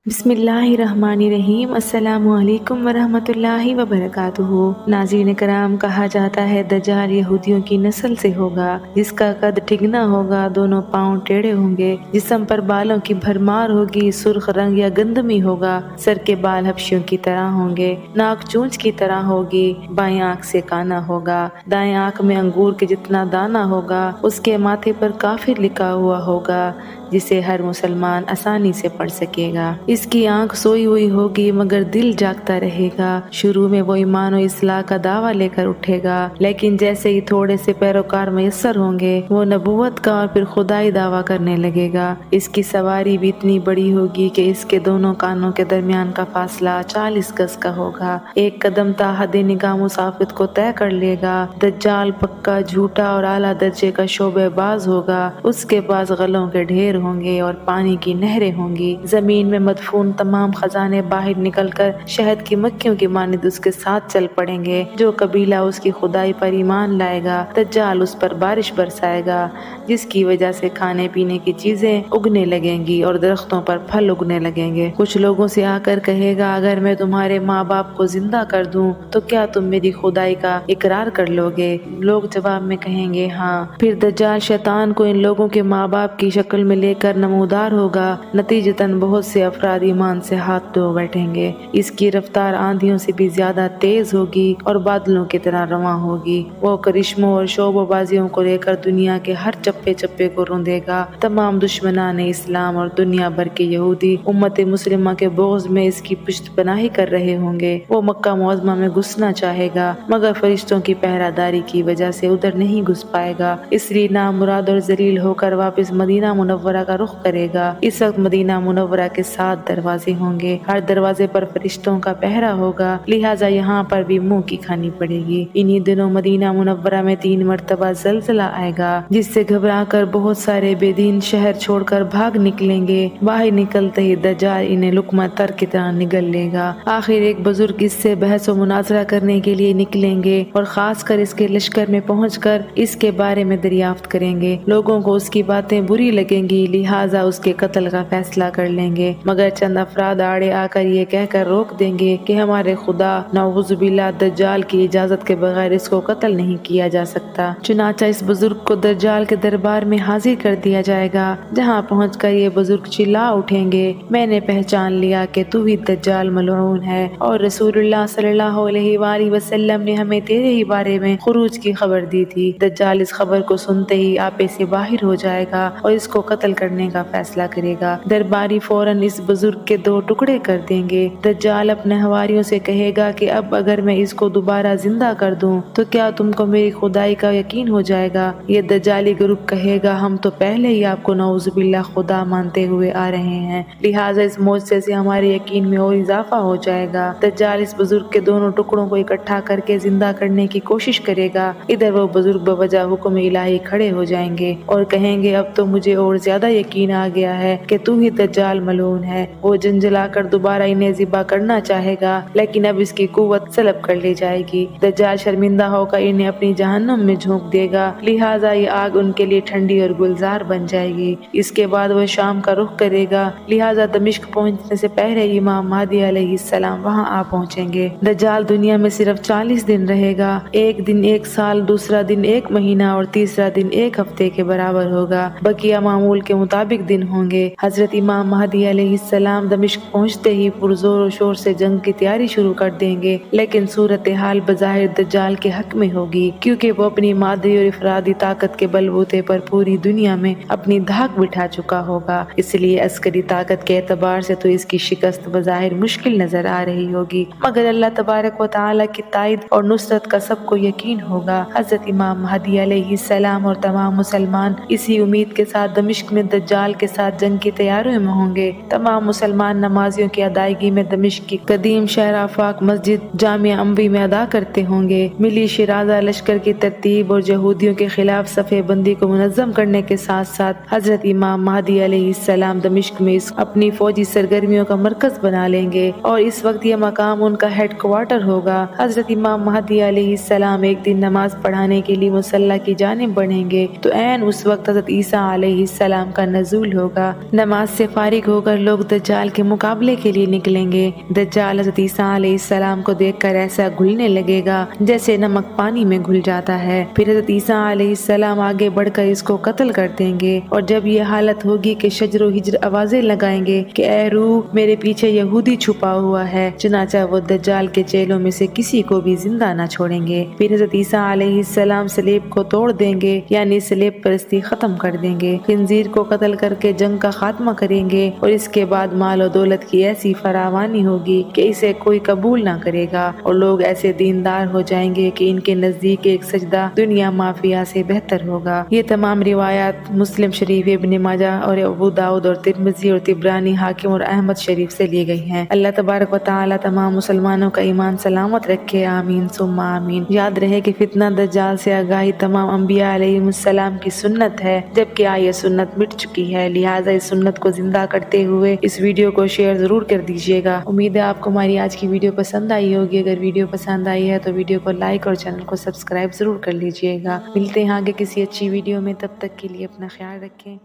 بسم اللہ الرحمن الرحیم۔ السلام علیکم ورحمۃ اللہ وبرکاتہ۔ ناظرین کرام، کہا جاتا ہے دجال یہودیوں کی نسل سے ہوگا، جس کا قد ٹھگنا ہوگا، دونوں پاؤں ٹیڑھے ہوں گے، جسم پر بالوں کی بھرمار ہوگی، سرخ رنگ یا گندمی ہوگا، سر کے بال حبشیوں کی طرح ہوں گے، ناک چونچ کی طرح ہوگی، بائیں آنکھ سے کانا ہوگا، دائیں آنکھ میں انگور کے جتنا دانہ ہوگا، اس کے ماتھے پر کافر لکھا ہوا ہوگا، جسے ہر مسلمان آسانی سے پڑھ سکے گا۔ اس کی آنکھ سوئی ہوئی ہوگی مگر دل جاگتا رہے گا۔ شروع میں وہ ایمان و اصلاح کا دعویٰ لے کر اٹھے گا، لیکن جیسے ہی تھوڑے سے پیروکار میسر ہوں گے، وہ نبوت کا اور پھر خدائی دعویٰ کرنے لگے گا۔ اس کی سواری بھی اتنی بڑی ہوگی کہ اس کے دونوں کانوں کے درمیان کا فاصلہ 40 گز کا ہوگا۔ ایک قدم تا حد نگاہ مسافت کو طے کر لے گا۔ دجال پکا، جھوٹا اور اعلیٰ درجے کا شعبہ باز ہوگا۔ اس کے پاس غلوں کے ڈھیر ہوں گے اور پانی کی نہریں ہوں گی۔ زمین میں مدفون تمام خزانے باہر نکل کر شہد کی مکھیوں کی مانند اس کے ساتھ چل پڑیں گے۔ جو قبیلہ اس کی خدائی پر ایمان لائے گا، دجال اس پر بارش برسائے گا، جس کی وجہ سے کھانے پینے کی چیزیں اگنے لگیں گی اور درختوں پر پھل اگنے لگیں گے۔ کچھ لوگوں سے آ کر کہے گا، اگر میں تمہارے ماں باپ کو زندہ کر دوں تو کیا تم میری خدائی کا اقرار کر لو گے؟ لوگ جواب میں کہیں گے ہاں۔ پھر دجال شیطان کو ان لوگوں کے ماں باپ کی شکل میں لے کر نمودار ہوگا، نتیجتاً بہت سے افراد ایمان سے ہاتھ دھو بیٹھیں گے۔ اس کی رفتار آندھیوں سے بھی زیادہ تیز ہوگی اور بادلوں کی طرح رواں ہوگی۔ وہ کرشموں اور شعب و بازیوں کو لے کر دنیا کے ہر چپے چپے کو روندے گا۔ تمام دشمنان اسلام اور دنیا بھر کے یہودی امت مسلمہ کے بغض میں اس کی پشت پناہی کر رہے ہوں گے۔ وہ مکہ معظمہ میں گھسنا چاہے گا، مگر فرشتوں کی پہرہ داری کی وجہ سے ادھر نہیں گھس پائے گا، اس لیے نامراد اور ذلیل ہو کر واپس مدینہ منورہ کا رخ کرے گا۔ اس وقت مدینہ منورہ کے 7 دروازے ہوں گے، ہر دروازے پر فرشتوں کا پہرہ ہوگا، لہٰذا یہاں پر بھی منہ کی کھانی پڑے گی۔ انہی دنوں مدینہ منورہ میں 3 مرتبہ زلزلہ آئے گا، جس سے گھبرا کر بہت سارے بے دین شہر چھوڑ کر بھاگ نکلیں گے۔ باہر نکلتے ہی دجال انہیں لقمہ تر کی طرح نگل لے گا۔ آخر ایک بزرگ اس سے بحث و مناظرہ کرنے کے لیے نکلیں گے اور خاص کر اس کے لشکر میں پہنچ کر اس کے بارے میں دریافت کریں گے۔ لوگوں کو اس کی باتیں بری لگیں گی، لہٰذا اس کے قتل کا فیصلہ کر لیں گے، مگر چند افراد آڑے آ کر یہ کہہ کر روک دیں گے کہ ہمارے خدا نعوذ باللہ دجال کی اجازت کے بغیر اس کو قتل نہیں کیا جا سکتا۔ چنانچہ اس بزرگ کو دجال کے دربار میں حاضر کر دیا جائے گا، جہاں پہنچ کر یہ بزرگ چلا اٹھیں گے، میں نے پہچان لیا کہ تو ہی دجال ملعون ہے، اور رسول اللہ صلی اللہ علیہ وآلہ وسلم نے ہمیں تیرے ہی بارے میں خروج کی خبر دی تھی۔ دجال اس خبر کو سنتے ہی آپے سے باہر ہو جائے گا اور اس کو قتل کرنے کا فیصلہ کرے گا۔ درباری فوراً اس بزرگ کے 2 ٹکڑے کر دیں گے۔ دجال اپنے حواریوں سے کہے گا کہ اب اگر میں اس کو دوبارہ زندہ کر دوں تو کیا تم کو میری خدائی کا یقین ہو جائے گا؟ یہ دجالی گروپ کہے گا، ہم تو پہلے ہی آپ کو نعوذ باللہ خدا مانتے ہوئے آ رہے ہیں، لہٰذا اس معجزے سے ہمارے یقین میں اور اضافہ ہو جائے گا۔ دجال اس بزرگ کے دونوں ٹکڑوں کو اکٹھا کر کے زندہ کرنے کی کوشش کرے گا۔ ادھر وہ بزرگ بوجہ حکم الہی کھڑے ہو جائیں گے اور کہیں گے، اب تو مجھے اور زیادہ یقین آ گیا ہے کہ تو ہی دجال ملعون ہے۔ وہ جنجلا کر دوبارہ انہیں ذبح کرنا چاہے گا، لیکن اب اس کی قوت سلب کر لی جائے گی۔ دجال شرمندہ ہو کر انہیں اپنی جہنم میں جھونک دے گا، لہٰذا یہ آگ ان کے لیے ٹھنڈی اور گلزار بن جائے گی۔ اس کے بعد وہ شام کا رخ کرے گا، لہٰذا دمشق پہنچنے سے پہلے امام مہدی علیہ السلام وہاں آ پہنچیں گے۔ دجال دنیا میں صرف 40 دن رہے گا، ایک دن 1 سال، دوسرا دن 1 مہینہ اور تیسرا دن 1 ہفتے کے برابر ہوگا۔ بقیہ معمول کے مطابق دن ہوں گے۔ حضرت امام مہدی علیہ السلام دمشق پہنچتے ہی پرزور و شور سے جنگ کی تیاری شروع کر دیں گے، لیکن صورتحال بظاہر دجال کے حق میں ہوگی، کیونکہ وہ اپنی مادی اور افرادی طاقت کے بلبوتے پر پوری دنیا میں اپنی دھاک بٹھا چکا ہوگا۔ اس لیے عسکری طاقت کے اعتبار سے تو اس کی شکست بظاہر مشکل نظر آ رہی ہوگی، مگر اللہ تبارک و تعالیٰ کی تائید اور نصرت کا سب کو یقین ہوگا۔ حضرت امام مہدی علیہ السلام اور تمام مسلمان اسی امید کے ساتھ دمشق میں دجال کے ساتھ جنگ کی تیاریوں میں ہوں گے۔ تمام مسلمان نمازیوں کی ادائیگی میں دمشق کی قدیم شہر آفاق مسجد جامع اموی میں ادا کرتے ہوں گے۔ ملی شیرازہ لشکر کی ترتیب اور یہودیوں کے خلاف صفحہ بندی کو منظم کرنے کے ساتھ ساتھ حضرت امام مہدی علیہ السلام دمشق میں اپنی فوجی سرگرمیوں کا مرکز بنا لیں گے، اور اس وقت یہ مقام ان کا ہیڈ کوارٹر ہوگا۔ حضرت امام مہدی علیہ السلام ایک دن نماز پڑھانے کے لیے مصلی کی جانب بڑھیں گے تو عین اس وقت حضرت عیسیٰ علیہ السلام کا نزول ہوگا۔ نماز سے فارغ ہو کر لوگ دجال کے مقابلے کے لیے نکلیں گے۔ دجال حضرت عیسیٰ علیہ السلام کو دیکھ کر ایسا گھلنے لگے گا جیسے نمک پانی میں گھل جاتا ہے۔ پھر حضرت عیسیٰ علیہ السلام آگے بڑھ کر اس کو قتل کر دیں گے، اور جب یہ حالت ہوگی کہ شجر و ہجر آوازیں لگائیں گے کہ اے روح میرے پیچھے یہودی چھپا ہوا ہے، چنانچہ وہ دجال کے چیلوں میں سے کسی کو بھی زندہ نہ چھوڑیں گے۔ پھر حضرت عیسیٰ علیہ السلام صلیب کو توڑ دیں گے، یعنی صلیب پرستی ختم کر دیں گے، خنزیر کو قتل کر کے جنگ کا خاتمہ کریں گے، اور اس کے بعد مال و دولت کی ایسی فراوانی ہوگی کہ اسے کوئی قبول نہ کرے گا، اور لوگ ایسے دیندار ہو جائیں گے کہ ان کے نزدیک ایک سجدہ دنیا مافیا سے بہتر ہوگا۔ یہ تمام روایات مسلم شریف، ابن ماجہ اور ابو داؤد اور ترمذی اور طبرانی، حاکم اور احمد شریف سے لی گئی ہیں۔ اللہ تبارک و تعالی تمام مسلمانوں کا ایمان سلامت رکھے، آمین ثم آمین۔ یاد رہے کہ فتنہ دجال سے آگاہی تمام انبیاء علیہ السلام کی سنت ہے، جبکہ یہ سنت مٹ چکی ہے، لہٰذا اس سنت کو زندہ کرتے ہوئے اس ویڈیو کو شیئر ضرور کر دیجیے گا۔ امید ہے آپ کو ہماری آج کی ویڈیو پسند آئی ہوگی۔ اگر ویڈیو پسند آئی ہے تو ویڈیو کو لائک اور چینل کو سبسکرائب ضرور کر لیجیے گا۔ ملتے ہیں آگے کسی اچھی ویڈیو میں، تب تک کے لیے اپنا خیال رکھیں۔